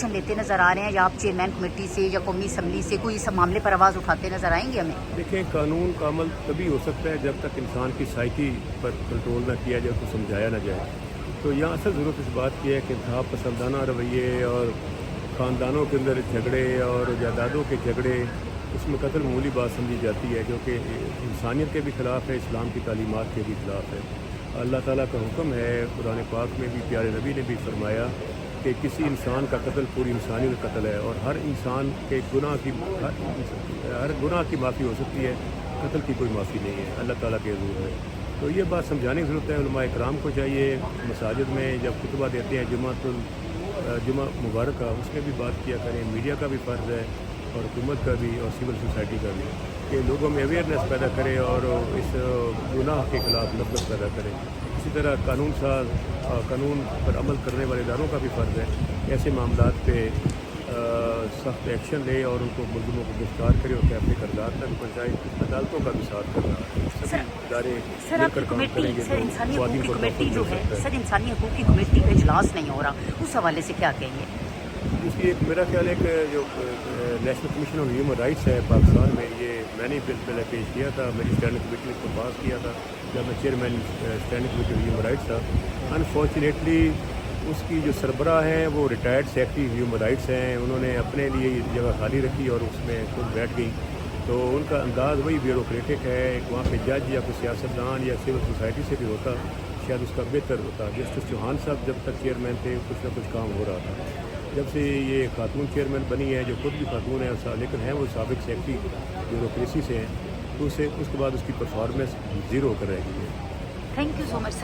لیتے نظر آ رہے ہیں یا آپ چیئرمین کمیٹی سے یا قومی اسمبلی سے کوئی اس معاملے پر آواز اٹھاتے نظر آئیں گے ہمیں؟ دیکھیں، قانون کا عمل تبھی ہو سکتا ہے جب تک انسان کی سائیکی پر کنٹرول نہ کیا جائے، اس کو سمجھایا نہ جائے. تو یہاں اصل ضرورت اس بات کی ہے کہ انتہا پسندانہ رویے اور خاندانوں کے اندر جھگڑے اور جائیدادوں کے جھگڑے، اس میں قتل معمولی بات سمجھی جاتی ہے، جو کہ انسانیت کے بھی خلاف ہے، اسلام کی تعلیمات کے بھی خلاف ہے. اللہ تعالیٰ کا حکم ہے، قرآن پاک میں بھی پیارے نبی نے بھی فرمایا کہ کسی انسان کا قتل پوری انسانیت کا قتل ہے، اور ہر انسان کے ہر گناہ کی معافی ہو سکتی ہے، قتل کی کوئی معافی نہیں ہے اللہ تعالیٰ کے حضور میں. تو یہ بات سمجھانے کی ضرورت ہے. علماء کرام کو چاہیے مساجد میں جب خطبہ دیتے ہیں جمعہ مبارک کا، اس میں بھی بات کیا کریں. میڈیا کا بھی فرض ہے اور حکومت کا بھی اور سول سوسائٹی کا بھی، کہ لوگوں میں اویئرنیس پیدا کرے اور اس گناہ کے خلاف نفرت پیدا کرے. اسی طرح قانون پر عمل کرنے والے اداروں کا بھی فرض ہے ایسے معاملات پہ سخت ایکشن لے اور ان کو ملزموں کو گرفتار کرے اور کیفے کردار تک پہنچائے. عدالتوں کا بھی ساتھ کرنا ہے. سبھی ادارے سر، مل آپ کر کی کام کمیٹی کریں گے سر تو انسانی خواتین حقوق کی کو کمیٹی تحفظ جو مل ہے سکتا ہے. سر انسانی حقوق کی کمیٹی کا اجلاس نہیں ہو رہا، اس حوالے سے کیا کہیں گے؟ اس کی میرا خیال ہے کہ جو national commission of human rights ہے پاکستان میں، یہ میں نے بل پہلے پیش کیا تھا، میری اسٹینڈنگ کمیٹی نے اس کو پاس کیا تھا جب میں chairman standing committee of human rights تھا. انفارچونیٹلی اس کی جو سربراہ ہیں وہ ریٹائرڈ سیکرٹری ہیومن رائٹس ہیں. انہوں نے اپنے لیے جگہ خالی رکھی اور اس میں خود بیٹھ گئی. تو ان کا انداز وہی بیوروکریٹک ہے. وہاں پہ جج یا کوئی سیاستدان یا سول سوسائٹی سے بھی ہوتا شاید اس کا بہتر ہوتا. جسٹس چوہان صاحب جب تک چیئرمین تھے کچھ نہ کچھ کام ہو رہا تھا. جب سے یہ خاتون چیئرمین بنی ہے، جو خود بھی خاتون ہے لیکن ہیں وہ سابق سیکرٹری بیوروکریسی سے ہیں، تو اس کے بعد اس کی پرفارمنس زیرو کر رہ گئی ہے. Thank you so much sir.